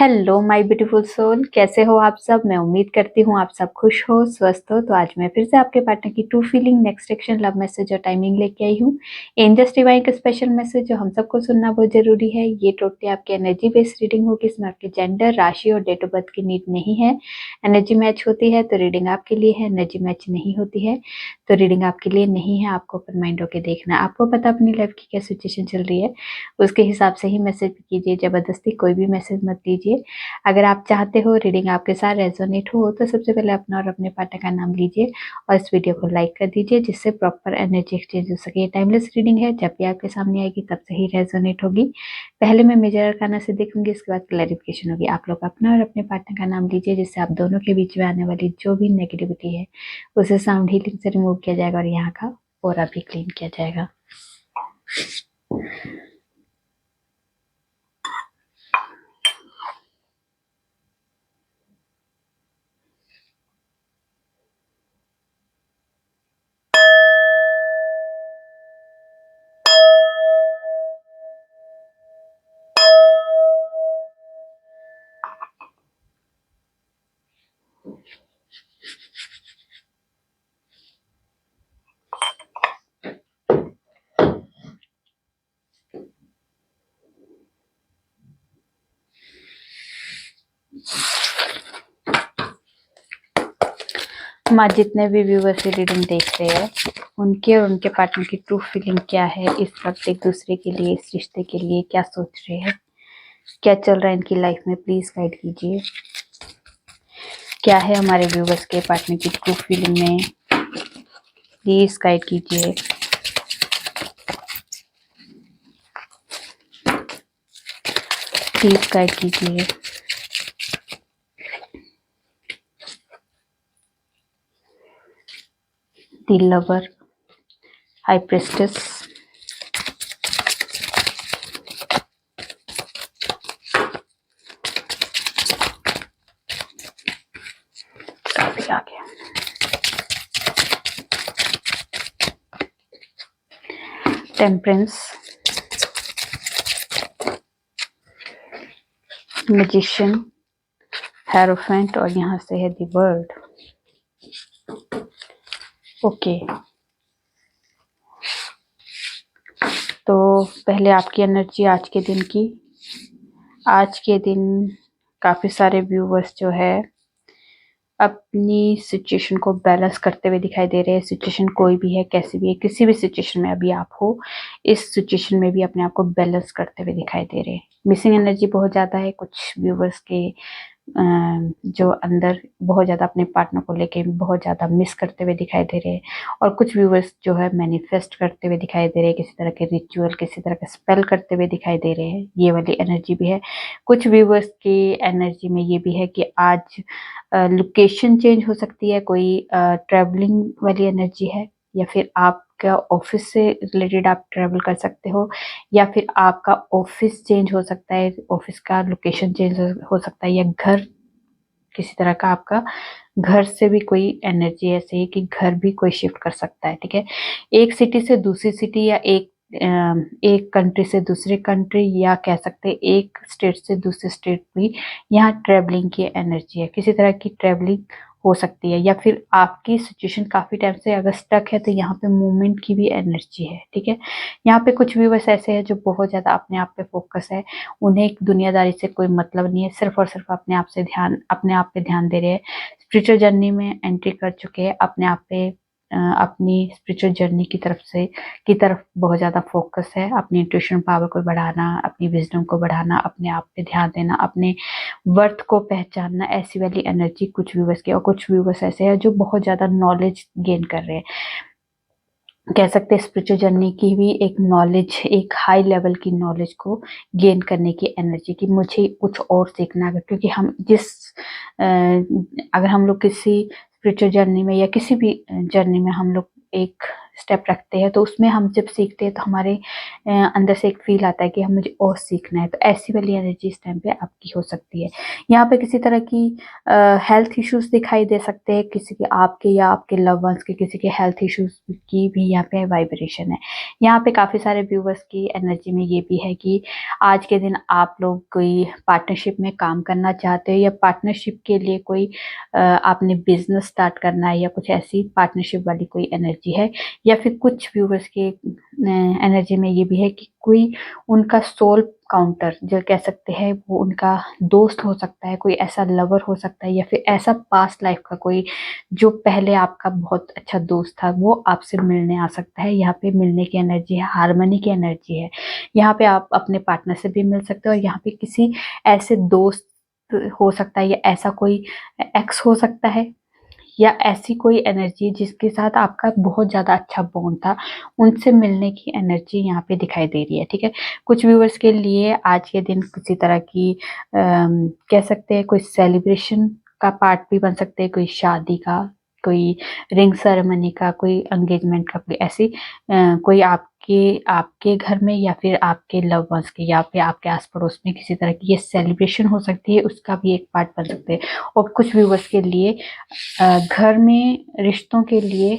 Hello my beautiful soul, कैसे हो आप सब। मैं उम्मीद करती हूँ आप सब खुश हो, स्वस्थ हो। तो आज मैं फिर से आपके पार्टनर की true feeling, next action, love message और टाइमिंग लेके आई हूँ। एंजल्स डिवाइन का स्पेशल मैसेज जो हम सबको सुनना बहुत जरूरी है। ये टोटली आपकी एनर्जी बेस्ड रीडिंग होगी। इसमें आपके जेंडर, राशि और डेट ऑफ बर्थ की नीड नहीं है। एनर्जी मैच होती है तो रीडिंग आपके लिए है, एनर्जी मैच नहीं होती है तो रीडिंग आपके लिए नहीं है। आपको ओपन माइंड होकर देखना है। आपको पता अपनी लाइफ की क्या सिचुएशन चल रही है, उसके हिसाब से ही मैसेज कीजिए। जबरदस्ती कोई भी मैसेज मत दीजिए। अगर आप चाहते हो रीडिंग आपके साथ रेजोनेट हो तो सबसे पहले अपना और अपने पार्टनर का नाम लीजिए और इस वीडियो को लाइक कर दीजिए, जिससे प्रॉपर एनर्जी एक्सचेंज हो सके। ये टाइमलेस रीडिंग है, जब भी आपके सामने आएगी तब से ही रेजोनेट होगी। पहले मैं मेजर अरकाना से देखूंगी, इसके बाद क्लैरिफिकेशन होगी। आप लोग अपना और अपने पार्टनर का नाम लीजिए, जिससे आप दोनों के बीच में आने वाली जो भी नेगेटिविटी है उसे साउंड हीलिंग से रिमूव किया जाएगा और यहाँ का ऑरा भी क्लीन किया जाएगा। माँ, जितने भी व्यूवर्स रीडिंग देख रहे हैं उनके और उनके पार्टनर की ट्रू फीलिंग क्या है इस वक्त, एक दूसरे के लिए, इस रिश्ते के लिए क्या सोच रहे हैं, क्या चल रहा है इनकी लाइफ में, प्लीज गाइड कीजिए। क्या है हमारे व्यूवर्स के पार्टनर की ट्रू फीलिंग में, प्लीज गाइड कीजिए। प्लीज गाइड कीजिए। द लवर, हाई प्रिस्टेस, काफी आ गया, टेम्परेंस, मैजिशियन, हेरोफेंट और यहाँ से है द वर्ल्ड। ओके, तो पहले आपकी एनर्जी आज के दिन की। आज के दिन काफी सारे व्यूवर्स जो है अपनी सिचुएशन को बैलेंस करते हुए दिखाई दे रहे हैं। सिचुएशन कोई भी है, कैसी भी है, किसी भी सिचुएशन में अभी आप हो, इस सिचुएशन में भी अपने आप को बैलेंस करते हुए दिखाई दे रहे हैं। मिसिंग एनर्जी बहुत ज्यादा है कुछ व्यूवर्स के, जो अंदर बहुत ज्यादा अपने पार्टनर को लेके बहुत ज्यादा मिस करते हुए दिखाई दे रहे हैं। और कुछ व्यूवर्स जो है मैनिफेस्ट करते हुए दिखाई दे रहे हैं, किसी तरह के रिचुअल, किसी तरह का स्पेल करते हुए दिखाई दे रहे हैं। ये वाली एनर्जी भी है। कुछ व्यूवर्स की एनर्जी में ये भी है कि आज लोकेशन चेंज हो सकती है, कोई ट्रैवलिंग वाली एनर्जी है, या फिर आपका ऑफिस से रिलेटेड आप ट्रैवल कर सकते हो, या फिर आपका ऑफिस चेंज हो सकता है, ऑफिस का लोकेशन चेंज हो सकता है, या घर, किसी तरह का आपका घर से भी कोई एनर्जी ऐसी है कि घर भी कोई शिफ्ट कर सकता है। ठीक है, एक सिटी से दूसरी सिटी, या एक कंट्री से दूसरी कंट्री, या कह सकते हैं एक स्टेट से दूसरे स्टेट भी यहाँ ट्रेवलिंग की एनर्जी है। किसी तरह की ट्रेवलिंग हो सकती है, या फिर आपकी सिचुएशन काफी टाइम से अगर स्टक है तो यहाँ पे मूवमेंट की भी एनर्जी है। ठीक है, यहाँ पे कुछ व्यूवर्स ऐसे हैं जो बहुत ज्यादा अपने आप पे फोकस है, उन्हें दुनियादारी से कोई मतलब नहीं है, सिर्फ और सिर्फ अपने आप पे ध्यान दे रहे हैं। स्पिरिचुअल जर्नी में एंट्री कर चुके हैं, अपने आप पे अपनी स्पिरिचुअल जर्नी की तरफ बहुत ज्यादा फोकस है। अपनी इंट्यूशन पावर को बढ़ाना, अपनी विजडम को बढ़ाना, अपने आप पे ध्यान देना, अपने वर्थ को पहचानना, ऐसी वाली एनर्जी कुछ व्यूवर्स की। और कुछ व्यूवर्स ऐसे हैं जो बहुत ज्यादा नॉलेज गेन कर रहे हैं, कह सकते हैं स्पिरिचुअल जर्नी की भी एक नॉलेज, एक हाई लेवल की नॉलेज को गेन करने की एनर्जी की, मुझे कुछ और सीखना है। क्योंकि अगर हम लोग किसी स्पिरिचुअल जर्नी में या किसी भी जर्नी में हम लोग एक स्टेप रखते हैं, तो उसमें हम जब सीखते हैं तो हमारे अंदर से एक फील आता है कि हम मुझे और सीखना है। तो ऐसी वाली एनर्जी इस टाइम पे आपकी हो सकती है। यहाँ पे किसी तरह की हेल्थ इश्यूज दिखाई दे सकते हैं, किसी के आपके या आपके लव वंस के किसी के हेल्थ इश्यूज की भी यहाँ पे वाइब्रेशन है। यहाँ पे काफी सारे व्यूवर्स की एनर्जी में ये भी है कि आज के दिन आप लोग कोई पार्टनरशिप में काम करना चाहते हो, या पार्टनरशिप के लिए कोई आपने बिजनेस स्टार्ट करना है, या कुछ ऐसी पार्टनरशिप वाली कोई एनर्जी है। या फिर कुछ व्यूवर्स की एनर्जी में ये भी है कि कोई उनका सोल काउंटर जो कह सकते हैं, वो उनका दोस्त हो सकता है, कोई ऐसा लवर हो सकता है, या फिर ऐसा पास्ट लाइफ का कोई जो पहले आपका बहुत अच्छा दोस्त था, वो आपसे मिलने आ सकता है। यहाँ पे मिलने की एनर्जी है, हार्मनी की एनर्जी है। यहाँ पे आप अपने पार्टनर से भी मिल सकते हो, और यहाँ पे किसी ऐसे दोस्त हो सकता है, या ऐसा कोई एक्स हो सकता है, या ऐसी कोई एनर्जी जिसके साथ आपका बहुत ज़्यादा अच्छा बॉन्ड था, उनसे मिलने की एनर्जी यहाँ पे दिखाई दे रही है। ठीक है, कुछ व्यूवर्स के लिए आज के दिन किसी तरह की कह सकते हैं कोई सेलिब्रेशन का पार्ट भी बन सकते हैं, कोई शादी का, कोई रिंग सेरेमनी का, कोई एंगेजमेंट का, कोई ऐसी कोई आपके आपके घर में, या फिर आपके लव वंस के, या फिर आपके आस पड़ोस में किसी तरह की ये सेलिब्रेशन हो सकती है, उसका भी एक पार्ट बन सकते हैं। और कुछ व्यूवर्स के लिए घर में रिश्तों के लिए,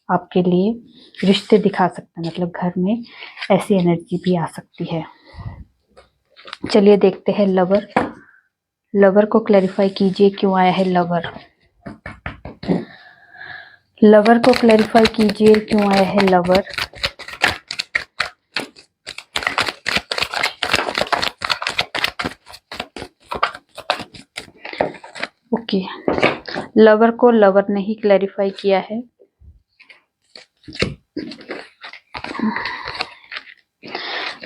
आपके लिए रिश्ते दिखा सकते हैं, मतलब घर में ऐसी एनर्जी भी आ सकती है। चलिए देखते हैं लवर। लवर को क्लैरिफाई कीजिए, क्यों आया है लवर। लवर को क्लैरिफाई कीजिए, क्यों आया है लवर। ओके, लवर को लवर ने ही क्लैरिफाई किया है।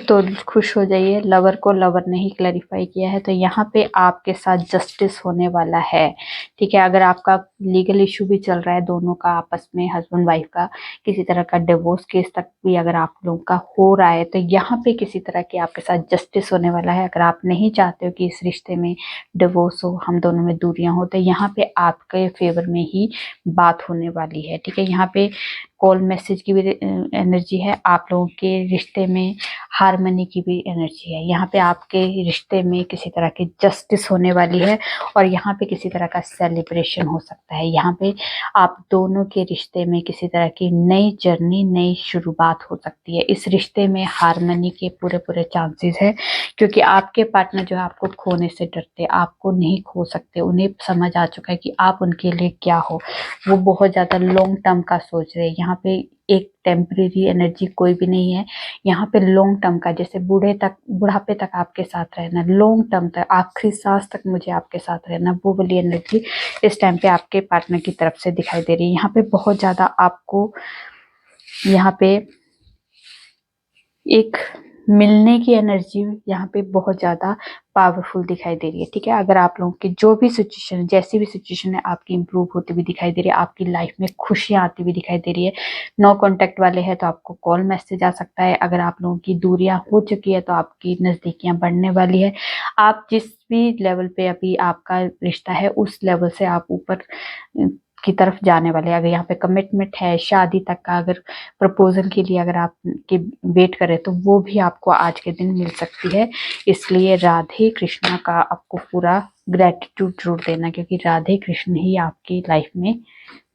तो खुश हो जाइए, लवर को लवर ने ही क्लैरिफाई किया है। तो यहाँ पे आपके साथ जस्टिस होने वाला है। ठीक है, अगर आपका लीगल इशू भी चल रहा है दोनों का आपस में, हस्बैंड वाइफ का, किसी तरह का डिवोर्स केस तक भी अगर आप लोगों का हो रहा है, तो यहाँ पे किसी तरह की आपके साथ जस्टिस होने वाला है। अगर आप नहीं चाहते हो कि इस रिश्ते में डिवोर्स हो, हम दोनों में दूरियां हो, तो यहाँ पे आपके फेवर में ही बात होने वाली है। ठीक है, यहाँ पे कॉल मैसेज की भी एनर्जी है, आप लोगों के रिश्ते में हार्मनी की भी एनर्जी है। यहाँ पे आपके रिश्ते में किसी तरह की जस्टिस होने वाली है, और यहाँ पे किसी तरह का सेलिब्रेशन हो सकता है। यहाँ पे आप दोनों के रिश्ते में किसी तरह की नई जर्नी, नई शुरुआत हो सकती है। इस रिश्ते में हार्मनी के पूरे पूरे चांसेस है, क्योंकि आपके पार्टनर जो है आपको खोने से डरते, आपको नहीं खो सकते। उन्हें समझ आ चुका है कि आप उनके लिए क्या हो। वो बहुत ज्यादा लॉन्ग टर्म का सोच रहे हैं। यहाँ पे एक टेम्परेरी एनर्जी कोई भी नहीं है, यहाँ पे लॉन्ग टर्म का, जैसे बुढ़ापे तक आपके साथ रहना, लॉन्ग टर्म तक, आखिरी सांस तक मुझे आपके साथ रहना, वो वाली एनर्जी इस टाइम पे आपके पार्टनर की तरफ से दिखाई दे रही है। यहाँ पे बहुत ज्यादा आपको यहाँ पे एक मिलने की एनर्जी यहाँ पे बहुत ज्यादा पावरफुल दिखाई दे रही है। ठीक है, अगर आप लोगों की जो भी सिचुएशन, जैसी भी सिचुएशन है, आपकी इंप्रूव होती हुई दिखाई दे रही है, आपकी लाइफ में खुशियां आती हुई दिखाई दे रही है। नो कांटेक्ट वाले हैं तो आपको कॉल मैसेज आ सकता है। अगर आप लोगों की दूरियां हो चुकी है तो आपकी नजदीकियां बढ़ने वाली है। आप जिस भी लेवल पे अभी आपका रिश्ता है, उस लेवल से आप ऊपर की तरफ जाने वाले हैं। अगर यहाँ पे कमिटमेंट है, शादी तक का अगर प्रपोजल के लिए अगर आप के वेट करें, तो वो भी आपको आज के दिन मिल सकती है। इसलिए राधे कृष्णा का आपको पूरा ग्रेटिट्यूड जरूर देना, क्योंकि राधे कृष्ण ही आपकी लाइफ में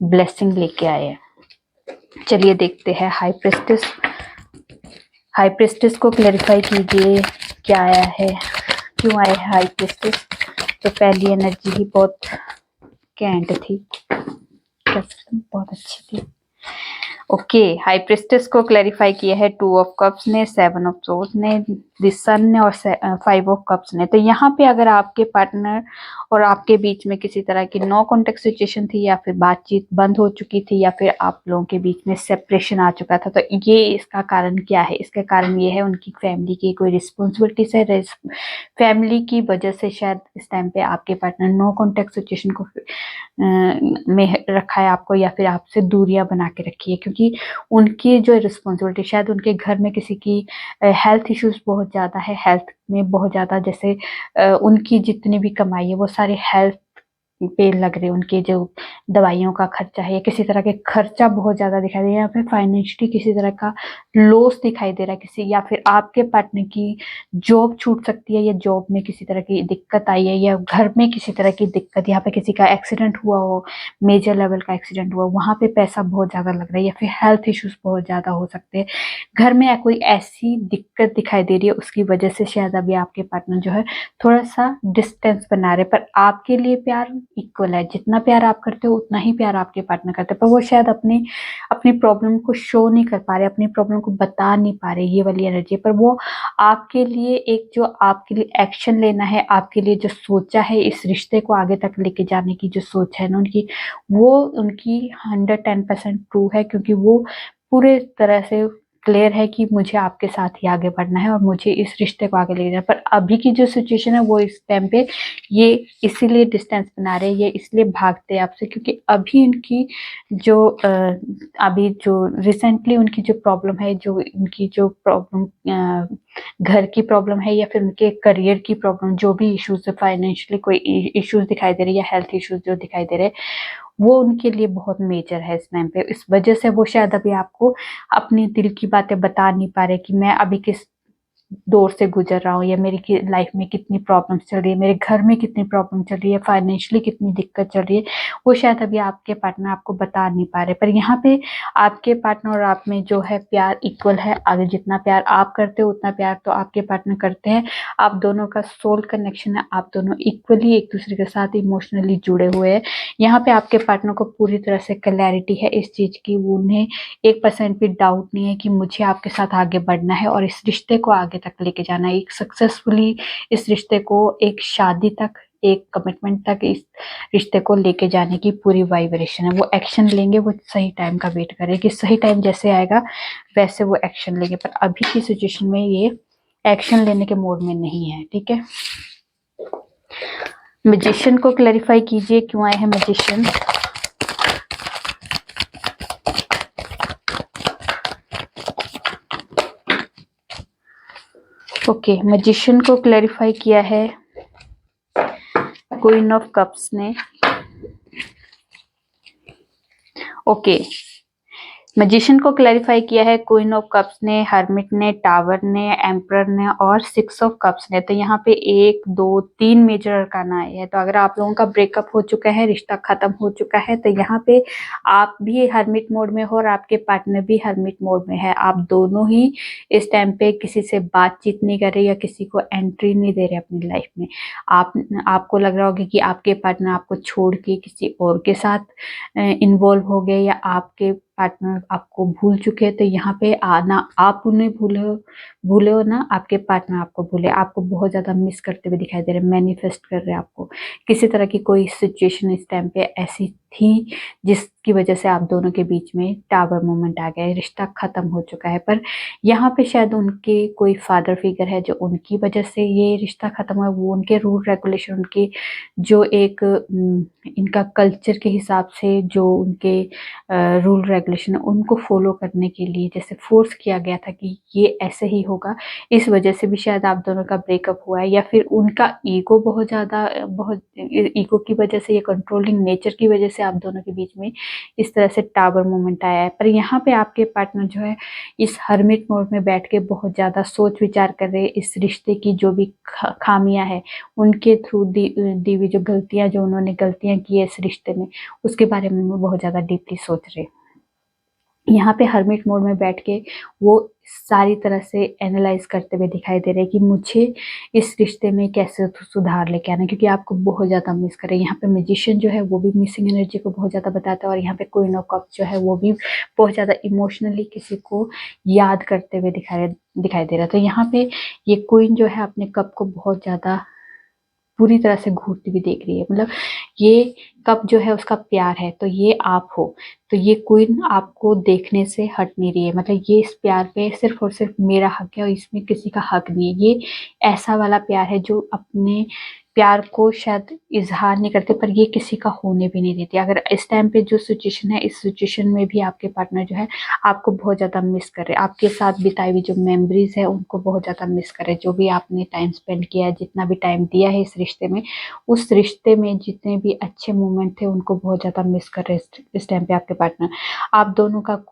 ब्लेसिंग लेके आए हैं। चलिए देखते हैं हाई प्रेस्टिस। हाई प्रेस्टिस को क्लैरिफाई कीजिए, क्या आया है, क्यों आया है हाई प्रेस्टिस। तो पहली एनर्जी ही बहुत कैंट थी, बहुत अच्छी थी। ओके, हाई प्रिस्टेस को क्लैरिफाई किया है 2 ऑफ कप्स ने, 7 ऑफ सोर्ड्स ने, द सन ने, और 5 ऑफ कप्स ने। तो यहाँ पे अगर आपके पार्टनर और आपके बीच में किसी तरह की नो कॉन्टेक्ट सिचुएशन थी, या फिर बातचीत बंद हो चुकी थी, या फिर आप लोगों के बीच में सेपरेशन आ चुका था, तो ये इसका कारण क्या है? इसका कारण ये है उनकी फैमिली की कोई रिस्पॉन्सिबिलिटीज है। फैमिली की वजह से शायद इस टाइम पे आपके पार्टनर नो कॉन्टेक्ट सिचुएशन को में रखा है आपको, या फिर आपसे दूरियां बना के रखी है, क्योंकि उनकी जो रिस्पॉन्सिबिलिटी, शायद उनके घर में किसी की हेल्थ इश्यूज बहुत ज़्यादा है, हेल्थ में बहुत ज़्यादा, जैसे उनकी जितनी भी कमाई है वो सारी हेल्थ पे लग रहे, उनके जो दवाइयों का खर्चा है या किसी तरह के खर्चा बहुत ज्यादा दिखाई दे रहा है, या फिर फाइनेंशियली किसी तरह का लॉस दिखाई दे रहा है किसी, या फिर आपके पार्टनर की जॉब छूट सकती है, या जॉब में किसी तरह की दिक्कत आई है, या घर में किसी तरह की दिक्कत, यहाँ पे किसी का एक्सीडेंट हुआ हो, मेजर लेवल का एक्सीडेंट हुआ, वहां पे पैसा बहुत ज्यादा लग रहा है, या फिर हेल्थ इश्यूज बहुत ज्यादा हो सकते हैं घर में, या कोई ऐसी दिक्कत दिखाई दे रही है उसकी वजह से शायद अभी आपके पार्टनर जो है थोड़ा सा डिस्टेंस बना रहे। पर आपके लिए प्यार इक्वल है, जितना प्यार आप करते हो उतना ही प्यार आपके पार्टनर करते हैं, पर वो शायद अपनी अपनी प्रॉब्लम को शो नहीं कर पा रहे, अपनी प्रॉब्लम को बता नहीं पा रहे, ये वाली एनर्जी। पर वो आपके लिए एक जो आपके लिए एक्शन लेना है, आपके लिए जो सोचा है इस रिश्ते को आगे तक लेके जाने की जो सोच है ना उनकी, वो उनकी 110% ट्रू है, क्योंकि वो पूरे तरह से क्लियर है कि मुझे आपके साथ ही आगे बढ़ना है और मुझे इस रिश्ते को आगे ले जाना है। पर अभी की जो सिचुएशन है वो इस टाइम पे ये इसीलिए डिस्टेंस बना रहे हैं, ये इसलिए भागते हैं आपसे, क्योंकि अभी उनकी जो अभी जो रिसेंटली उनकी जो प्रॉब्लम है, जो उनकी जो प्रॉब्लम घर की प्रॉब्लम है, या फिर उनके करियर की प्रॉब्लम, जो भी इश्यूज, फाइनेंशियली कोई इश्यूज दिखाई दे रहे हैं या हेल्थ इश्यूज जो दिखाई दे रहे हैं, वो उनके लिए बहुत मेजर है इस टाइम पे। इस वजह से वो शायद अभी आपको अपनी दिल की बातें बता नहीं पा रहे कि मैं अभी किस दौर से गुजर रहा हूँ, या मेरी लाइफ में कितनी प्रॉब्लम चल रही है, मेरे घर में कितनी प्रॉब्लम चल रही है, फाइनेंशियली कितनी दिक्कत चल रही है, वो शायद अभी आपके पार्टनर आपको बता नहीं पा रहे। पर यहाँ पे आपके पार्टनर और आप में जो है प्यार इक्वल है, आगे जितना प्यार आप करते हो उतना प्यार तो आपके पार्टनर करते हैं। आप दोनों का सोल कनेक्शन है, आप दोनों इक्वली एक दूसरे के साथ इमोशनली जुड़े हुए हैं। यहाँ पे आपके पार्टनर को पूरी तरह से क्लैरिटी है इस चीज की, उन्हें 1% भी डाउट नहीं है कि मुझे आपके साथ आगे बढ़ना है और इस रिश्ते को आगे तक लेके जाना है, एक सक्सेसफुली इस रिश्ते को एक शादी तक, एक कमिटमेंट तक इस रिश्ते को लेके जाने की पूरी वाइब्रेशन है। वो एक्शन लेंगे, वो सही टाइम का वेट करेंगे, सही टाइम जैसे आएगा वैसे वो एक्शन लेंगे। पर अभी की सिचुएशन में ये एक्शन लेने के मोड में नहीं है, ठीक है। मैजिशियन को क्लैरिफाई कीजिए, क्यों आए हैं मैजिशियन। ओके, मैजिशियन को क्लैरिफाई किया है क्वीन ऑफ कप्स ने। ओके, मैजिशियन को क्लैरिफाई किया है क्वीन ऑफ कप्स ने, हर्मिट ने, टावर ने, एम्परर ने और 6 ऑफ कप्स ने। तो यहाँ पे 1 2 3 मेजर अरकाना आए हैं। तो अगर आप लोगों का ब्रेकअप हो चुका है, रिश्ता खत्म हो चुका है, तो यहाँ पे आप भी हर्मिट मोड में हो और आपके पार्टनर भी हर्मिट मोड में है। आप दोनों ही इस टाइम पे किसी से बातचीत नहीं कर रहे या किसी को एंट्री नहीं दे रहे अपनी लाइफ में। आपको लग रहा होगा कि आपके पार्टनर आपको छोड़ के किसी और के साथ इन्वॉल्व हो गए, या आपके पार्टनर आपको भूल चुके हैं। तो यहाँ पे आना, आप उन्हें भूले हो ना, आपके पार्टनर आपको भूले, आपको बहुत ज्यादा मिस करते हुए दिखाई दे रहे, मैनिफेस्ट कर रहे हैं आपको। किसी तरह की कोई सिचुएशन इस टाइम पे ऐसी थी जिसकी वजह से आप दोनों के बीच में टावर मोमेंट आ गया है, रिश्ता खत्म हो चुका है। पर यहाँ पे शायद उनके कोई फादर फिगर है जो उनकी वजह से ये रिश्ता खत्म हुआ। वो उनके रूल रेगुलेशन, उनके जो एक इनका कल्चर के हिसाब से जो उनके रूल रेगुलेशन उनको फॉलो करने के लिए जैसे फोर्स किया गया था कि ये ऐसे ही होगा, इस वजह से भी शायद आप दोनों का ब्रेकअप हुआ है। या फिर उनका ईगो बहुत ईगो की वजह से, या कंट्रोलिंग नेचर की वजह से आप दोनों के बीच में इस तरह से टावर मोमेंट आया है। पर यहाँ पे आपके पार्टनर जो है इस हर्मिट मोड में बैठ के बहुत ज्यादा सोच विचार कर रहे हैं, इस रिश्ते की जो भी खामियां है, उनके थ्रू दी हुई जो गलतियां, जो उन्होंने गलतियां की है इस रिश्ते में, उसके बारे में वो बहुत ज्यादा डीपली सोच रहे हैं। यहाँ पे हर्मिट मोड में बैठ के वो सारी तरह से एनालाइज करते हुए दिखाई दे रहे हैं कि मुझे इस रिश्ते में कैसे सुधार लेके आना है, क्योंकि आपको बहुत ज्यादा मिस करे। यहाँ पे मैजिशियन जो है वो भी मिसिंग एनर्जी को बहुत ज्यादा बताता है, और यहाँ पे क्वीन ऑफ कप्स जो है वो भी बहुत ज्यादा इमोशनली किसी को याद करते हुए दिखाई दे रहा है। तो यहाँ पे ये क्वीन जो है अपने कप को बहुत ज्यादा पूरी तरह से घूरती हुई देख रही है। मतलब ये कप जो है उसका प्यार है, तो ये आप हो, तो ये क्वीन आपको देखने से हट नहीं रही है। मतलब ये इस प्यार पे सिर्फ और सिर्फ मेरा हक है और इसमें किसी का हक नहीं है। ये ऐसा वाला प्यार है जो अपने प्यार को शायद इजहार नहीं करते, पर ये किसी का होने भी नहीं देते। अगर इस टाइम पे जो सिचुएशन है, इस सिचुएशन में भी आपके पार्टनर जो है आपको बहुत ज़्यादा मिस कर रहे हैं। आपके साथ बिताई हुई जो मेमोरीज है उनको बहुत ज़्यादा मिस कर रहे हैं। जो भी आपने टाइम स्पेंड किया है, जितना भी टाइम दिया है इस रिश्ते में, उस रिश्ते में जितने भी अच्छे मोमेंट थे उनको बहुत ज़्यादा मिस कर रहे हैं इस टाइम पे आपके पार्टनर। आप दोनों का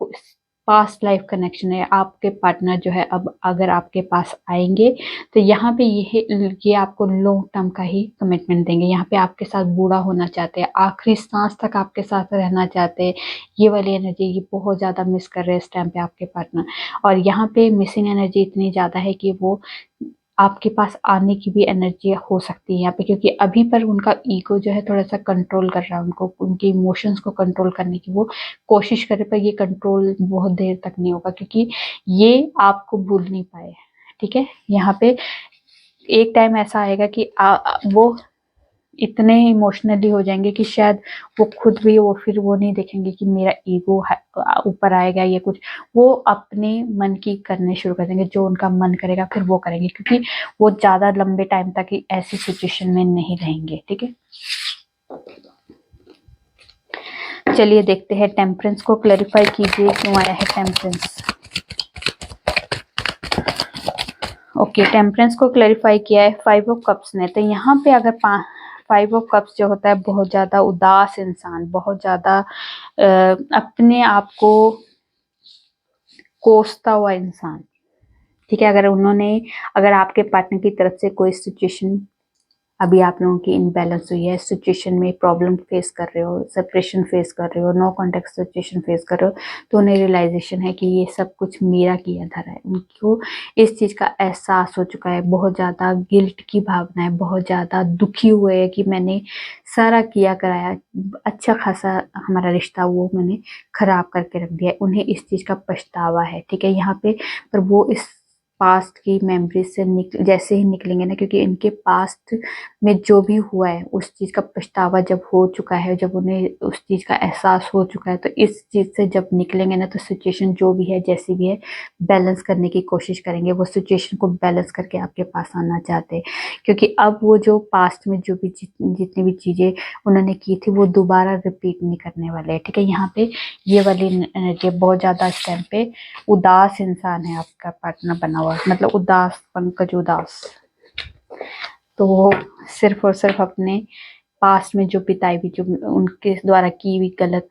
पास्ट लाइफ कनेक्शन है। आपके पार्टनर जो है अब अगर आपके पास आएंगे तो यहाँ पे ये आपको लॉन्ग टर्म का ही कमिटमेंट देंगे। यहाँ पे आपके साथ बूढ़ा होना चाहते हैं, आखिरी सांस तक आपके साथ रहना चाहते हैं। ये वाली एनर्जी ये बहुत ज़्यादा मिस कर रहे हैं इस टाइम पे आपके पार्टनर। और यहाँ पे मिसिंग एनर्जी इतनी ज़्यादा है कि वो आपके पास आने की भी एनर्जी हो सकती है यहाँ पे, क्योंकि अभी पर उनका ईगो जो है थोड़ा सा कंट्रोल कर रहा है उनको, उनके इमोशंस को कंट्रोल करने की वो कोशिश करे, पर ये कंट्रोल बहुत देर तक नहीं होगा, क्योंकि ये आपको भूल नहीं पाए। ठीक है, यहाँ पे एक टाइम ऐसा आएगा कि वो इतने इमोशनली हो जाएंगे कि शायद वो खुद भी वो फिर वो नहीं देखेंगे कि मेरा ईगो ऊपर आएगा या कुछ। वो अपने मन की करने शुरू कर देंगे, जो उनका मन करेगा फिर वो करेंगे, क्योंकि वो ज्यादा लंबे टाइम तक ही ऐसी सिचुएशन में नहीं रहेंगे। ठीक है, चलिए देखते हैं टेम्परेंस को क्लैरिफाई कीजिए, क्यों आया है टेम्परेंस। ओके, टेम्परेंस को क्लैरिफाई किया है 5 ऑफ कप्स ने। तो यहाँ पे अगर 5 ऑफ कप्स जो होता है बहुत ज़्यादा उदास इंसान, बहुत ज़्यादा अपने आप को कोसता हुआ इंसान। ठीक है, अगर आपके पार्टनर की तरफ से कोई सिचुएशन अभी आप लोगों की इनबैलेंस हुई है, सिचुएशन में प्रॉब्लम फेस कर रहे हो, सेपरेशन फेस कर रहे हो, नो कॉन्टेक्ट सिचुएशन फेस कर रहे हो, तो उन्हें रियलाइजेशन है कि ये सब कुछ मेरा किया धरा है। उनको इस चीज़ का एहसास हो चुका है, बहुत ज़्यादा गिल्ट की भावना है, बहुत ज़्यादा दुखी हुए है कि मैंने सारा किया कराया, अच्छा खासा हमारा रिश्ता वो मैंने खराब करके रख दिया। उन्हें इस चीज़ का पछतावा है। ठीक है, यहाँ पे पर वो इस पास्ट की मेमोरीज से जैसे ही निकलेंगे ना, क्योंकि इनके पास्ट में जो भी हुआ है उस चीज का पछतावा जब हो चुका है, जब उन्हें उस चीज का एहसास हो चुका है, तो इस चीज से जब निकलेंगे ना तो सिचुएशन जो भी है जैसी भी है बैलेंस करने की कोशिश करेंगे। वो सिचुएशन को बैलेंस करके आपके पास आना चाहते हैं, क्योंकि अब वो जो पास्ट में जो भी जितनी भी चीजें उन्होंने की थी वो दोबारा रिपीट नहीं करने वाले हैं। ठीक है, यहाँ पे ये वाली एनर्जी बहुत ज्यादा इस टाइम पे उदास इंसान है आपका पार्टनर बना हुआ, मतलब उदास, पंकज उदास। तो वो सिर्फ और सिर्फ अपने पास्ट में जो बिताई हुई, जो उनके द्वारा की हुई गलत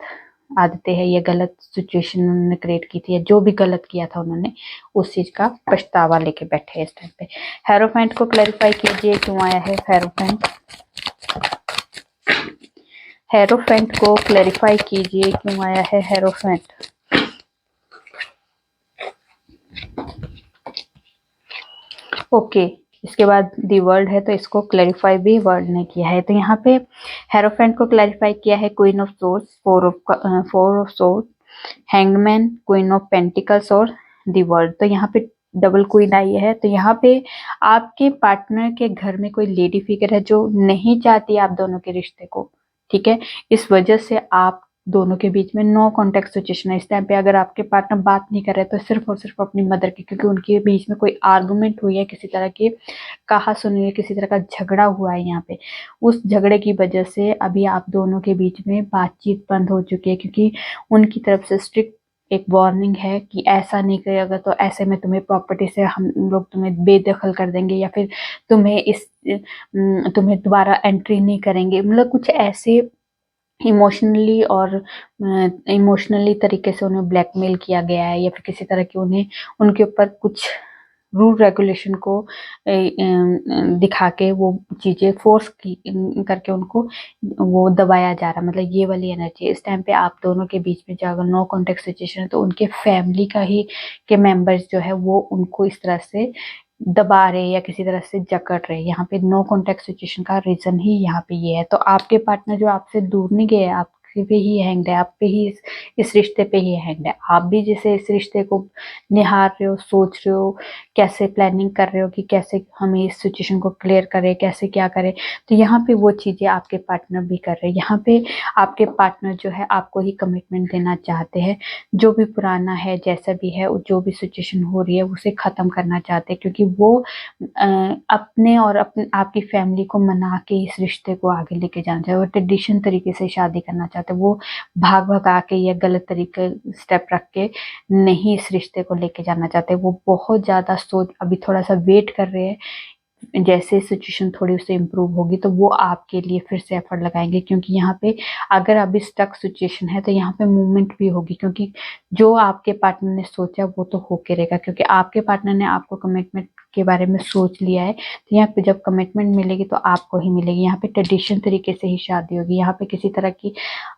आदतें हैं या गलत सिचुएशन उन्होंने क्रिएट की थी या जो भी गलत किया था उन्होंने, उस चीज का पछतावा लेके बैठे हैं इस टाइम पे। हेरोफेंट को क्लैरिफाई कीजिए, क्यों आया है हेरोफेंट। हेरोफेंट को क्लैरिफाई कीजिए, क्यों आया है हेरोफेंट। ओके, इसके बाद दी वर्ल्ड है, तो इसको क्लैरिफाई भी वर्ल्ड ने किया है। तो यहाँ पे हेरोफेंट को क्लैरिफाई किया है queen of source, 4 of source, hangman, queen of pentacles और दी वर्ल्ड। तो यहाँ पे डबल क्वीन आई है। तो यहाँ पे आपके पार्टनर के घर में कोई लेडी फिगर है जो नहीं चाहती आप दोनों के रिश्ते को। ठीक है, इस वजह से आप दोनों के बीच में नो कॉन्टेक्ट सिचुएशन है इस टाइम पे। अगर आपके पार्टनर बात नहीं कर रहे तो सिर्फ और सिर्फ अपनी मदर की, क्योंकि उनके बीच में कोई आर्गुमेंट हुई है, किसी तरह की कहा सुनी है, किसी तरह का झगड़ा हुआ है यहाँ पे। उस झगड़े की वजह से अभी आप दोनों के बीच में बातचीत बंद हो चुकी है, क्योंकि उनकी तरफ से स्ट्रिक्ट एक वार्निंग है कि ऐसा नहीं करेगा तो ऐसे में तुम्हें प्रॉपर्टी से हम लोग तुम्हें बेदखल कर देंगे, या फिर तुम्हें दोबारा एंट्री नहीं करेंगे। मतलब कुछ ऐसे इमोशनली तरीके से उन्हें ब्लैकमेल किया गया है, या फिर किसी तरह की उनके ऊपर कुछ रूल रेगुलेशन को दिखा के वो चीजें फोर्स करके उनको वो दबाया जा रहा है। मतलब ये वाली एनर्जी इस टाइम पे आप दोनों के बीच में जो अगर नो कॉन्टेक्ट सिचुएशन है तो उनके फैमिली का ही के मेंबर्स जो है वो उनको इस तरह से दबा रहे या किसी तरह से जकड़ रहे। यहाँ पे नो कॉन्टेक्ट सिचुएशन का रीजन ही यहाँ पे ये है। तो आपके पार्टनर जो आपसे दूर नहीं गए, आप पे ही हैंग्ड है, आप पे ही इस रिश्ते पे ही हैंग्ड है। आप भी जैसे इस रिश्ते को निहार रहे हो, सोच रहे हो, कैसे प्लानिंग कर रहे हो कि कैसे हमें इस सिचुएशन को क्लियर करें, कैसे क्या करें, तो यहाँ पे वो चीज़ें आपके पार्टनर भी कर रहे हैं। यहाँ पे आपके पार्टनर जो है आपको ही कमिटमेंट देना चाहते हैं, जो भी पुराना है, जैसा भी है, जो भी सिचुएशन हो रही है उसे ख़त्म करना चाहते हैं, क्योंकि वो अपने और अपने आपकी फैमिली को मना के इस रिश्ते को आगे लेके जाना चाहते हैं। वो ट्रेडिशन तरीके से शादी करना चाहते हैं, वो भाग भगा के या गलत तरीके स्टेप रख के नहीं इस रिश्ते को लेके जाना चाहते। वो बहुत ज़्यादा सोच अभी थोड़ा सा वेट कर रहे हैं, जैसे सिचुएशन थोड़ी उससे इम्प्रूव होगी तो वो आपके लिए फिर से एफर्ट लगाएंगे, क्योंकि यहाँ पे अगर अभी स्टक सिचुएशन है तो यहाँ पे मूवमेंट भी होगी, क्योंकि जो आपके पार्टनर ने सोचा वो तो होके रहेगा, क्योंकि आपके पार्टनर ने आपको कमिटमेंट के बारे में सोच लिया है। तो यहाँ पे जब कमिटमेंट मिलेगी तो आपको ही मिलेगी। यहाँ पे ट्रेडिशन तरीके से ही शादी होगी। यहाँ पे किसी तरह की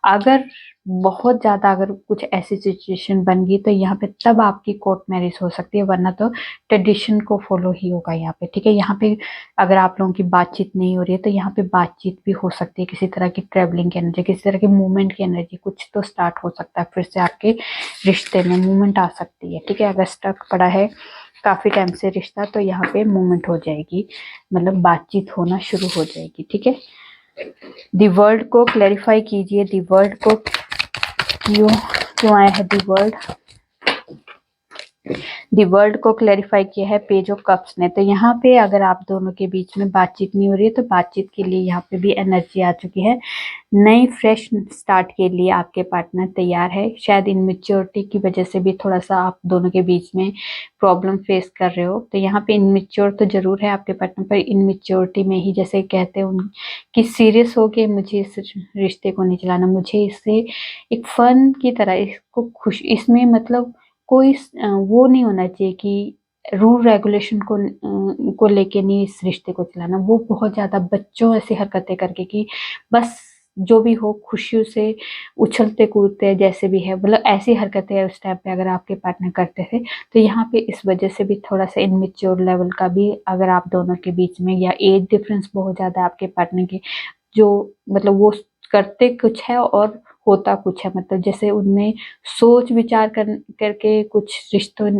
अगर बहुत ज़्यादा अगर कुछ ऐसी सिचुएशन बन गई तो यहाँ पे तब आपकी कोर्ट मैरिज हो सकती है, वरना तो ट्रेडिशन को फॉलो ही होगा यहाँ पे, ठीक है। यहाँ पे अगर आप लोगों की बातचीत नहीं हो रही है तो यहाँ पे बातचीत भी हो सकती है, किसी तरह की ट्रेवलिंग की एनर्जी, किसी तरह की मूवमेंट की एनर्जी, कुछ तो स्टार्ट हो सकता है, फिर से आपके रिश्ते में मूवमेंट आ सकती है, ठीक है। अगर स्टक पड़ा है काफ़ी टाइम से रिश्ता तो यहाँ पे मूवमेंट हो जाएगी, मतलब बातचीत होना शुरू हो जाएगी, ठीक है। दी वर्ल्ड को क्लैरिफाई कीजिए, दी वर्ल्ड को क्यों क्यों आया है दी वर्ल्ड। दी वर्ल्ड को क्लैरिफाई किया है पेज ऑफ कप्स ने। तो यहाँ पे अगर आप दोनों के बीच में बातचीत नहीं हो रही है तो बातचीत के लिए यहाँ पे भी एनर्जी आ चुकी है। नई फ्रेश स्टार्ट के लिए आपके पार्टनर तैयार है। शायद इनमेच्योरिटी की वजह से भी थोड़ा सा आप दोनों के बीच में प्रॉब्लम फेस कर रहे हो। तो यहाँ पे इनमेच्योर तो जरूर है आपके पार्टनर, पर इनमेच्योरिटी में ही जैसे कहते हैं कि सीरियस हो के मुझे इस रिश्ते को नहीं चलाना, मुझे इससे एक फन की तरह इसको खुश, इसमें मतलब कोई वो नहीं होना चाहिए कि रूल रेगुलेशन को लेके नहीं इस रिश्ते को चलाना। वो बहुत ज़्यादा बच्चों ऐसी हरकतें करके कि बस जो भी हो खुशियों से उछलते कूदते जैसे भी है, मतलब ऐसी हरकतें उस टाइम पे अगर आपके पार्टनर करते थे तो यहाँ पे इस वजह से भी थोड़ा सा इनमेच्योर लेवल का भी अगर आप दोनों के बीच में, या एज डिफरेंस बहुत ज़्यादा आपके पार्टनर के, जो मतलब वो करते कुछ है और होता कुछ है, मतलब जैसे उनमें सोच विचार करके कुछ रिश्तों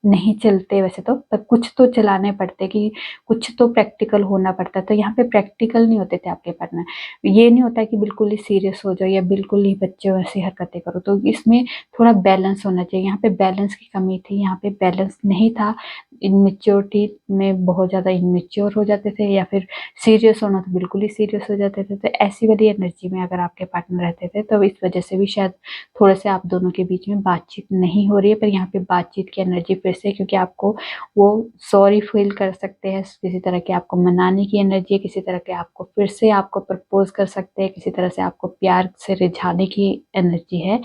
नहीं चलते वैसे तो, पर कुछ तो चलाने पड़ते कि कुछ तो प्रैक्टिकल होना पड़ता। तो यहाँ पे प्रैक्टिकल नहीं होते थे आपके पार्टनर। ये नहीं होता कि बिल्कुल ही सीरियस हो जाओ या बिल्कुल ही बच्चे वैसी हरकतें करो, तो इसमें थोड़ा बैलेंस होना चाहिए। यहाँ पे बैलेंस की कमी थी, यहाँ पे बैलेंस नहीं था। इनमेच्योरिटी में बहुत ज़्यादा इनमेच्योर हो जाते थे, या फिर सीरियस होना तो बिल्कुल ही सीरियस हो जाते थे। तो ऐसी वाली एनर्जी में अगर आपके पार्टनर रहते थे तो इस वजह से भी शायद थोड़े से आप दोनों के बीच में बातचीत नहीं हो रही है। पर यहाँ पे बातचीत की एनर्जी फिर से, क्योंकि आपको वो सॉरी फील कर सकते हैं, किसी तरह के आपको मनाने की एनर्जी है, किसी तरह के आपको फिर से आपको प्रपोज कर सकते हैं, किसी तरह से आपको प्यार से रिझाने की एनर्जी है।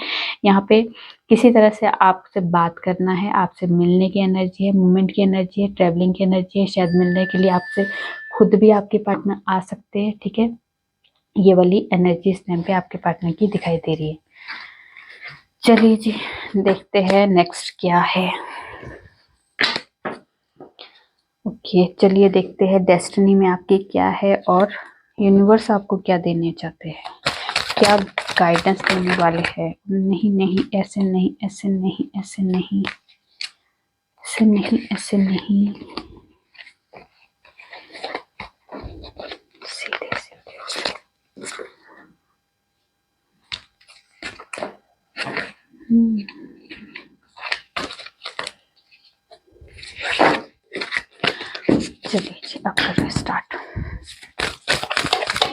यहाँ पे किसी तरह से आपसे बात करना है, आपसे मिलने की एनर्जी है, मूवमेंट की एनर्जी है, ट्रैवलिंग की एनर्जी है। शायद मिलने के लिए आपसे खुद भी आपके पार्टनर आ सकते हैं, ठीक है। ये वाली एनर्जी इस टाइम पे आपके पार्टनर की दिखाई दे रही है। चलिए जी, देखते हैं नेक्स्ट क्या है। ओके, चलिए देखते हैं डेस्टिनी में आपकी क्या है और यूनिवर्स आपको क्या देने चाहते हैं, क्या गाइडेंस देने वाले हैं। नहीं नहीं, ऐसे नहीं, ऐसे नहीं, ऐसे नहीं, ऐसे नहीं, ऐसे नहीं, सीधे सीधे। चलिए जी, अब कर रहे स्टार्ट।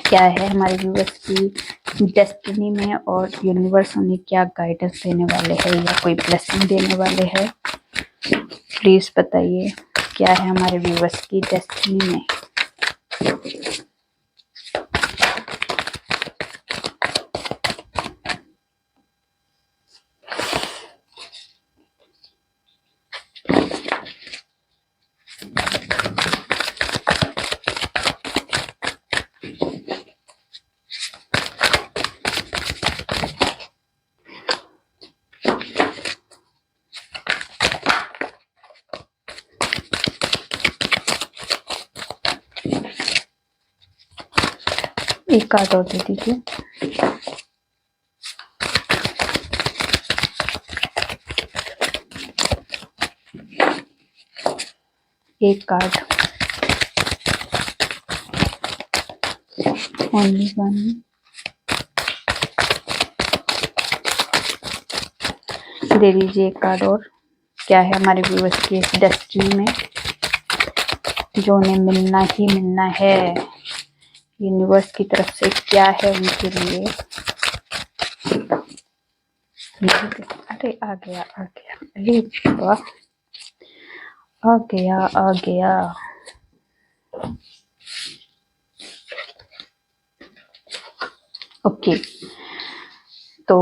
क्या है हमारे व्यूअर्स की डेस्टिनी में और यूनिवर्स उन्हें क्या गाइडेंस देने वाले हैं या कोई ब्लेसिंग देने वाले हैं, प्लीज बताइए। क्या है हमारे व्यूअर्स की डेस्टिनी में। एक कार्ड और दे दीजिए। एक कार्ड, ओनली वन। दे दीजिए एक कार्ड और। क्या है हमारे व्यूअर्स की इस डेस्टिनी में जो उन्हें मिलना ही मिलना है, यूनिवर्स की तरफ से क्या है उनके लिए। अरे आ गया, अरे वाह, आ गया। ओके, तो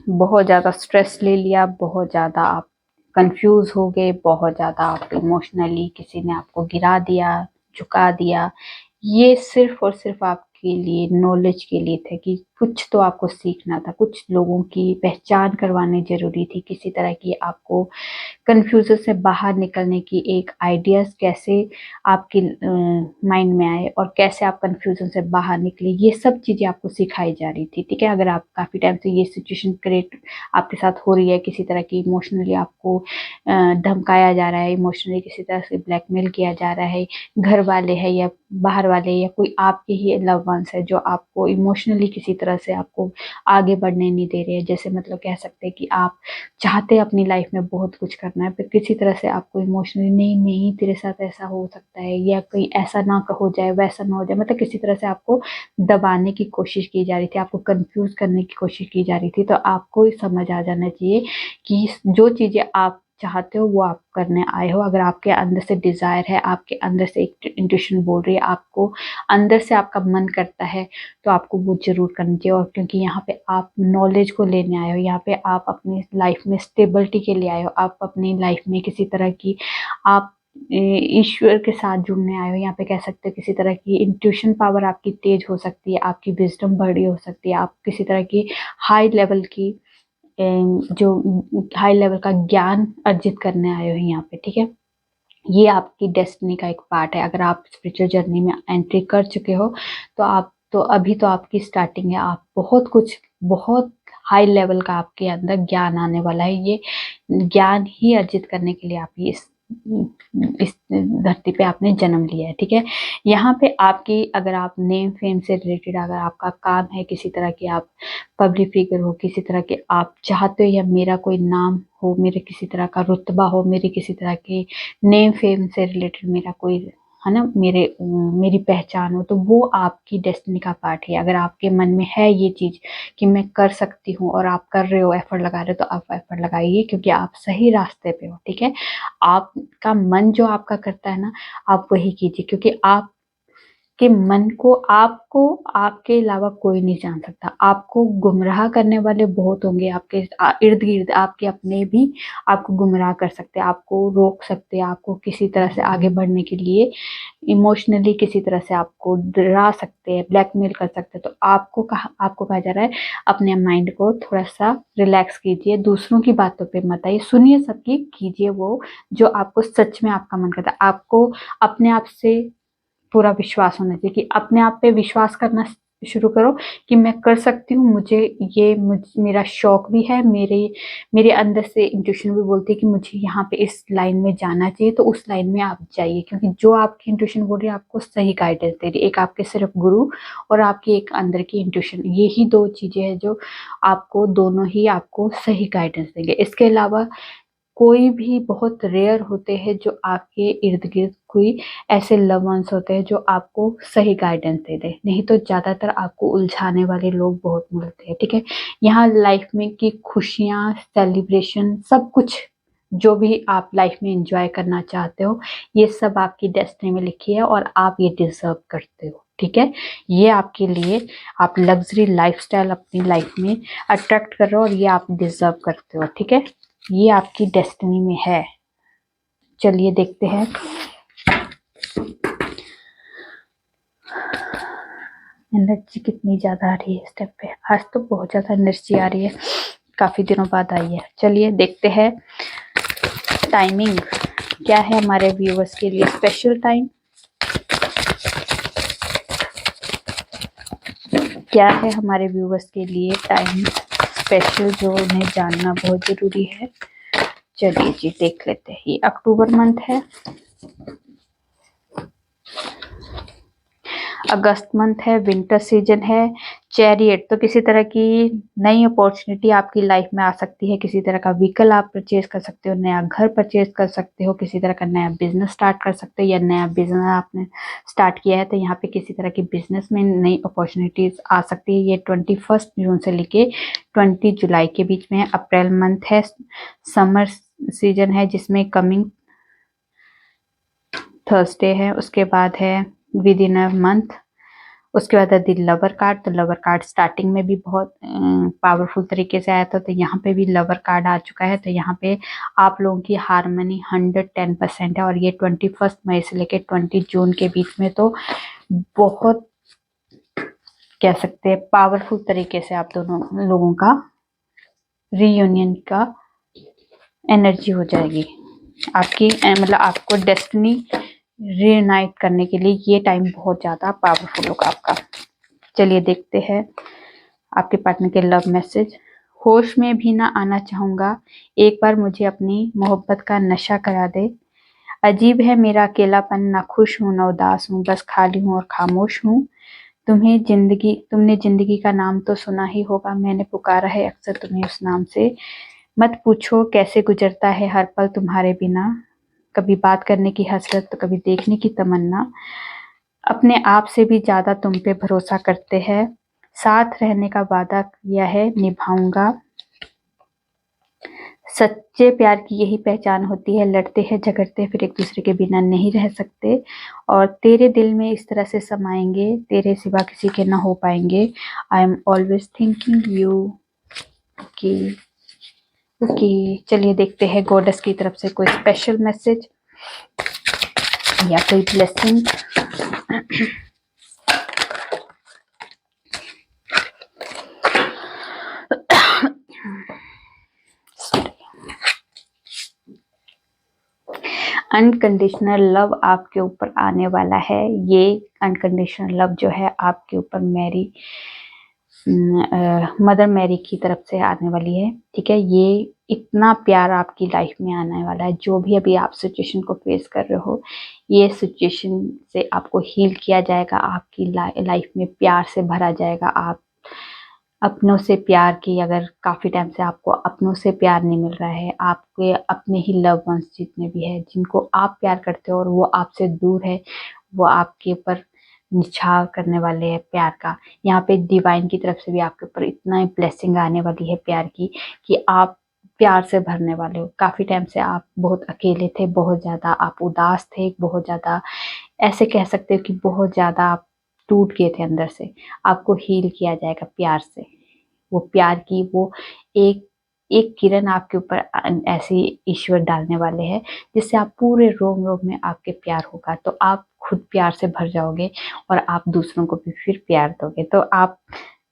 बहुत ज़्यादा स्ट्रेस ले लिया, बहुत ज़्यादा आप कंफ्यूज हो गए, बहुत ज़्यादा आप इमोशनली किसी ने आपको गिरा दिया, झुका दिया। ये सिर्फ और सिर्फ आपके लिए नॉलेज के लिए थे कि कुछ तो आपको सीखना था, कुछ लोगों की पहचान करवानी जरूरी थी, किसी तरह की आपको कंफ्यूजन से बाहर निकलने की एक आइडियाज कैसे आपके माइंड में आए और कैसे आप कंफ्यूजन से बाहर निकले, ये सब चीज़ें आपको सिखाई जा रही थी। ठीक है, अगर आप काफ़ी टाइम से ये सिचुएशन क्रिएट आपके साथ हो रही है, किसी तरह की इमोशनली आपको धमकाया जा रहा है, इमोशनली किसी तरह से ब्लैकमेल किया जा रहा है, घर वाले हैं या बाहर वाले या कोई आपके ही लव वंस है जो आपको इमोशनली किसी तरह से आपको आगे बढ़ने नहीं दे रहे हैं, जैसे मतलब कह सकते हैं कि आप चाहते हैं अपनी लाइफ में बहुत कुछ करना है, पर किसी तरह से आपको इमोशनली नहीं तेरे साथ ऐसा हो सकता है, या कोई ऐसा ना हो जाए, वैसा ना हो जाए, मतलब किसी तरह से आपको दबाने की कोशिश की जा रही थी, आपको कंफ्यूज करने की कोशिश की जा रही थी। तो आपको समझ आ जाना चाहिए कि जो चीज़ें आप चाहते हो वो आप करने आए हो। अगर आपके अंदर से डिजायर है, आपके अंदर से एक इंट्यूशन बोल रही है, आपको अंदर से आपका मन करता है, तो आपको वो जरूर करना चाहिए। और क्योंकि यहाँ पे आप नॉलेज को लेने आए हो, यहाँ पे आप अपनी लाइफ में स्टेबिलिटी के लिए आए हो, आप अपनी लाइफ में किसी तरह की आप ईश्वर के साथ जुड़ने आए हो। यहाँ पे कह सकते हो किसी तरह की इंट्यूशन पावर आपकी तेज हो सकती है, आपकी विजडम बड़ी हो सकती है, आप किसी तरह की हाई लेवल की जो हाई लेवल का ज्ञान अर्जित करने आए हो यहाँ पे। ठीक है, ये आपकी डेस्टिनी का एक पार्ट है। अगर आप स्पिरिचुअल जर्नी में एंट्री कर चुके हो तो आप तो अभी तो आपकी स्टार्टिंग है, आप बहुत हाई लेवल का आपके अंदर ज्ञान आने वाला है। ये ज्ञान ही अर्जित करने के लिए आप इस धरती पे आपने जन्म लिया है। ठीक है, यहाँ पे आपकी अगर आप नेम फेम से रिलेटेड अगर आपका काम है, किसी तरह की आप पब्लिक फिगर हो, किसी तरह के आप चाहते हो या मेरा कोई नाम हो, मेरे किसी तरह का रुतबा हो, मेरे किसी तरह के नेम फेम से रिलेटेड मेरा कोई है ना, मेरी पहचान हो, तो वो आपकी डेस्टिनी का पार्ट है। अगर आपके मन में है ये चीज कि मैं कर सकती हूँ और आप कर रहे हो, एफर्ट लगा रहे हो, तो आप एफर्ट लगाइए क्योंकि आप सही रास्ते पे हो। ठीक है, आपका मन जो आपका करता है ना, आप वही कीजिए क्योंकि आप के मन को आपको आपके अलावा कोई नहीं जान सकता। आपको गुमराह करने वाले बहुत होंगे आपके इर्द गिर्द, आपके अपने भी आपको गुमराह कर सकते हैं, आपको रोक सकते हैं, आपको किसी तरह से आगे बढ़ने के लिए इमोशनली किसी तरह से आपको डरा सकते हैं, ब्लैकमेल कर सकते हैं। तो आपको कहा जा रहा है अपने माइंड को थोड़ा सा रिलैक्स कीजिए, दूसरों की बातों पे मत आइए, सुनिए सबकी, कीजिए वो जो आपको सच में आपका मन करता है। आपको अपने आप से पूरा विश्वास होना चाहिए कि अपने आप पे विश्वास करना शुरू करो कि मैं कर सकती हूँ, मेरा शौक भी है, मेरे अंदर से इंट्यूशन भी बोलती है कि मुझे यहाँ पे इस लाइन में जाना चाहिए, तो उस लाइन में आप जाइए क्योंकि जो आपकी इंट्यूशन बोल रही है आपको सही गाइडेंस दे रही है। एक आपके सिर्फ गुरु और आपकी एक अंदर की इंट्यूशन, ये ही दो चीजें हैं जो आपको दोनों ही आपको सही गाइडेंस देंगे। इसके अलावा कोई भी बहुत रेयर होते हैं जो आपके इर्द गिर्द कोई ऐसे लव वंस होते हैं जो आपको सही गाइडेंस दे दे, नहीं तो ज्यादातर आपको उलझाने वाले लोग बहुत मिलते हैं। ठीक है, यहाँ लाइफ में की खुशियाँ, सेलिब्रेशन, सब कुछ जो भी आप लाइफ में एंजॉय करना चाहते हो, ये सब आपकी डेस्टिनी में लिखी है और आप ये डिजर्व करते हो। ठीक है, ये आपके लिए, आप लग्जरी लाइफस्टाइल अपनी लाइफ में अट्रैक्ट कर रहे हो और ये आप डिजर्व करते हो। ठीक है, ये आपकी डेस्टिनी में है। चलिए देखते हैं एनर्जी कितनी ज्यादा आ रही है स्टेप पे। आज तो बहुत ज्यादा एनर्जी आ रही है, काफी दिनों बाद आई है। चलिए देखते हैं टाइमिंग क्या है हमारे व्यूअर्स के लिए, स्पेशल टाइम क्या है हमारे व्यूअर्स के लिए, टाइम स्पेशल जो उन्हें जानना बहुत जरूरी है। चलिए जी देख लेते हैं। ये अक्टूबर मंथ है, अगस्त मंथ है, विंटर सीजन है। चैरियट, तो किसी तरह की नई अपॉर्चुनिटी आपकी लाइफ में आ सकती है। किसी तरह का व्हीकल आप परचेज कर सकते हो, नया घर परचेज कर सकते हो, किसी तरह का नया बिजनेस स्टार्ट कर सकते हो, या नया बिजनेस आपने स्टार्ट किया है तो यहाँ पे किसी तरह की बिजनेस में नई अपॉर्चुनिटीज आ सकती है। ये 21 जून से लेके 20 जुलाई के बीच में है। अप्रैल मंथ है, समर सीजन है, जिसमें कमिंग थर्सडे है। उसके बाद है विद इन अ मंथ। उसके बाद है द लवर कार्ड। तो लवर कार्ड स्टार्टिंग में भी बहुत पावरफुल तरीके से आया था, तो यहाँ पे भी लवर कार्ड आ चुका है। तो यहाँ पे आप लोगों की हारमनी 110% है, और ये 21 मई से लेके 20 जून के बीच में तो बहुत कह सकते हैं पावरफुल तरीके से आप दोनों लोगों का रीयूनियन का एनर्जी हो जाएगी। आपकी मतलब आपको डेस्टिनी रीयूनाइट करने के लिए ये टाइम बहुत ज़्यादा पावरफुल होगा आपका। चलिए देखते हैं आपके पार्टनर के लव मैसेज। होश में भी ना आना चाहूँगा, एक बार मुझे अपनी मोहब्बत का नशा करा दे। अजीब है मेरा अकेलापन, ना खुश हूँ ना उदास हूँ, बस खाली हूँ और खामोश हूँ। तुमने जिंदगी का नाम तो सुना ही होगा, मैंने पुकारा है अक्सर तुम्हें उस नाम से। मत पूछो कैसे गुजरता है हर पल तुम्हारे बिना, कभी बात करने की हसरत तो कभी देखने की तमन्ना। अपने आप से भी ज्यादा तुम पे भरोसा करते हैं, साथ रहने का वादा किया है निभाऊंगा। सच्चे प्यार की यही पहचान होती है, लड़ते हैं झगड़ते हैं फिर एक दूसरे के बिना नहीं रह सकते, और तेरे दिल में इस तरह से समाएंगे, तेरे सिवा किसी के ना हो पाएंगे। I am always thinking you. Okay okay, चलिए देखते हैं गॉडेस की तरफ से कोई स्पेशल मैसेज या कोई ब्लेसिंग। अनकंडीशनल लव आपके ऊपर आने वाला है। ये अनकंडीशनल लव जो है आपके ऊपर मदर मैरी की तरफ से आने वाली है। ठीक है, ये इतना प्यार आपकी लाइफ में आने वाला है। जो भी अभी आप सिचुएशन को फेस कर रहे हो, ये सिचुएशन से आपको हील किया जाएगा, आपकी लाइफ में प्यार से भरा जाएगा। आप अपनों से प्यार की, अगर काफ़ी टाइम से आपको अपनों से प्यार नहीं मिल रहा है, आपके अपने ही लव वंस जितने भी है जिनको आप प्यार करते हो और वो आपसे दूर है, वो आपके ऊपर निछाव करने वाले हैं प्यार का। यहाँ पे डिवाइन की तरफ से भी आपके ऊपर इतना ब्लेसिंग आने वाली है प्यार की कि आप प्यार से भरने वाले हो। काफ़ी टाइम से आप बहुत अकेले थे, बहुत ज़्यादा आप उदास थे, बहुत ज़्यादा ऐसे कह सकते हो कि बहुत ज़्यादा आप टूट गए थे अंदर से। आपको हील किया जाएगा प्यार से। वो प्यार की वो एक एक किरण आपके ऊपर ऐसी ईश्वर डालने वाले हैं जिससे आप पूरे रोम रोम में आपके प्यार होगा। तो आप खुद प्यार से भर जाओगे और आप दूसरों को भी फिर प्यार दोगे। तो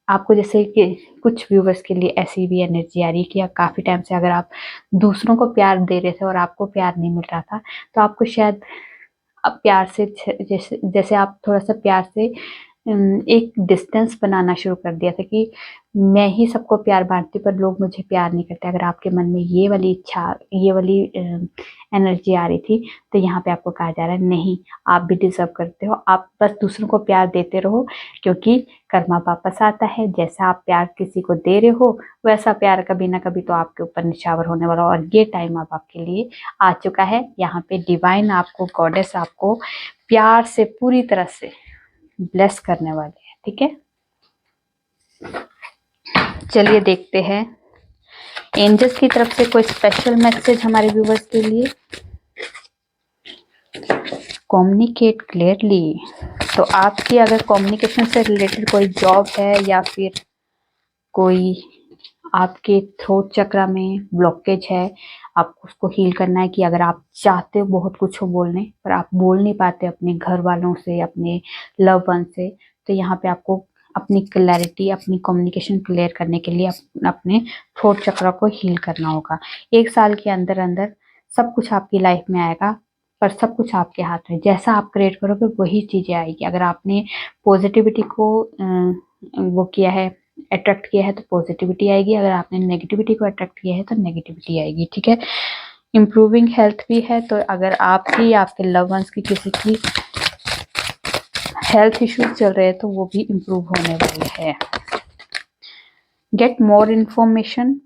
आपको जैसे कि कुछ व्यूवर्स के लिए ऐसी भी एनर्जी आ रही है कि काफ़ी टाइम से अगर आप दूसरों को प्यार दे रहे थे और आपको प्यार नहीं मिल रहा था, तो आपको शायद अब प्यार से जैसे जैसे आप थोड़ा सा प्यार से एक डिस्टेंस बनाना शुरू कर दिया था कि मैं ही सबको प्यार बांटती पर लोग मुझे प्यार नहीं करते। अगर आपके मन में ये वाली इच्छा, ये वाली एनर्जी आ रही थी, तो यहाँ पे आपको कहा जा रहा है नहीं, आप भी डिजर्व करते हो। आप बस दूसरों को प्यार देते रहो, क्योंकि कर्मा वापस आता है। जैसा आप प्यार किसी को दे रहे हो वैसा प्यार कभी ना कभी तो आपके ऊपर निछावर होने वाला, और ये टाइम अब आपके लिए आ चुका है। यहाँ पे डिवाइन आपको, गॉडेस आपको प्यार से पूरी तरह से ब्लेस करने वाले हैं। ठीक है, चलिए देखते हैं एंजल्स की तरफ से कोई स्पेशल मैसेज हमारे व्यूवर्स के लिए। Communicate clearly. तो आपकी अगर कम्युनिकेशन से रिलेटेड कोई जॉब है या फिर कोई आपके थ्रोट चक्रा में ब्लॉकेज है, आपको उसको हील करना है। कि अगर आप चाहते हो बहुत कुछ हो बोलने पर आप बोल नहीं पाते अपने घर वालों से, अपने लव वन से, तो यहाँ पे आपको अपनी क्लैरिटी, अपनी कम्युनिकेशन क्लियर करने के लिए अपने थ्रोट चक्रा को हील करना होगा। 1 साल के अंदर अंदर सब कुछ आपकी लाइफ में आएगा, पर सब कुछ आपके हाथ में। जैसा आप क्रिएट करोगे वही चीजें आएगी। अगर आपने पॉजिटिविटी को वो किया है, अट्रैक्ट किया है, तो पॉजिटिविटी आएगी। अगर आपने नेगेटिविटी को अट्रैक्ट किया है तो नेगेटिविटी आएगी। ठीक है, इम्प्रूविंग हेल्थ भी है। तो अगर आपकी या आपके लव वंस की किसी की हेल्थ इश्यूज चल रहे हैं तो वो भी इम्प्रूव होने वाले हैं। गेट मोर इन्फॉर्मेशन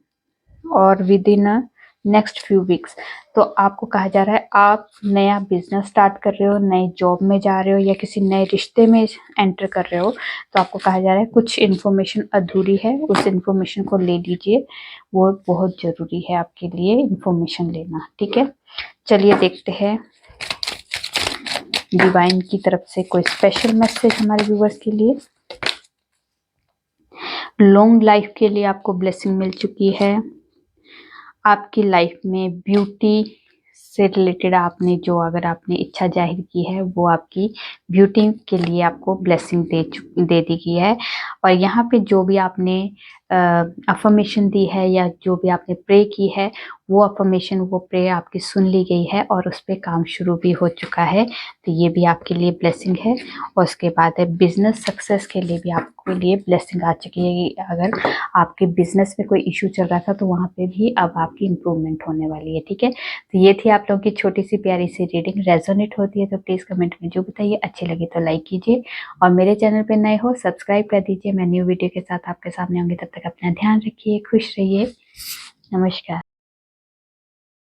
और with in next few weeks. तो आपको कहा जा रहा है आप नया बिजनेस स्टार्ट कर रहे हो, नए जॉब में जा रहे हो या किसी नए रिश्ते में एंटर कर रहे हो, तो आपको कहा जा रहा है कुछ इन्फॉर्मेशन अधूरी है, उस इन्फॉर्मेशन को ले लीजिए, वो बहुत ज़रूरी है आपके लिए इन्फॉर्मेशन लेना। ठीक है, चलिए देखते हैं डिवाइन की तरफ से कोई स्पेशल मैसेज हमारे व्यूवर्स के लिए। लॉन्ग लाइफ के लिए आपको ब्लेसिंग मिल चुकी है। आपकी लाइफ में ब्यूटी से रिलेटेड आपने जो अगर आपने इच्छा जाहिर की है वो आपकी ब्यूटी के लिए आपको ब्लेसिंग दे दी गई है। और यहाँ पे जो भी आपने अफर्मेशन दी है या जो भी आपने प्रे की है वो अफर्मेशन वो प्रे आपकी सुन ली गई है और उस पर काम शुरू भी हो चुका है, तो ये भी आपके लिए ब्लेसिंग है। और उसके बाद है बिजनेस सक्सेस के लिए भी आपके लिए ब्लेसिंग आ चुकी है। अगर आपके बिजनेस में कोई इशू चल रहा था तो वहाँ पे भी अब आपकी इम्प्रूवमेंट होने वाली है। ठीक है, तो ये थी आप लोगों की छोटी सी प्यारी सी रीडिंग। रेजोनेट होती है तो प्लीज़ कमेंट में जो बताइए, अच्छी लगी तो लाइक कीजिए और मेरे चैनल पे नए हो सब्सक्राइब कर दीजिए। मैं न्यू वीडियो के साथ आपके सामने होंगी, तब तक अपना ध्यान रखिए, खुश रहिए, नमस्कार।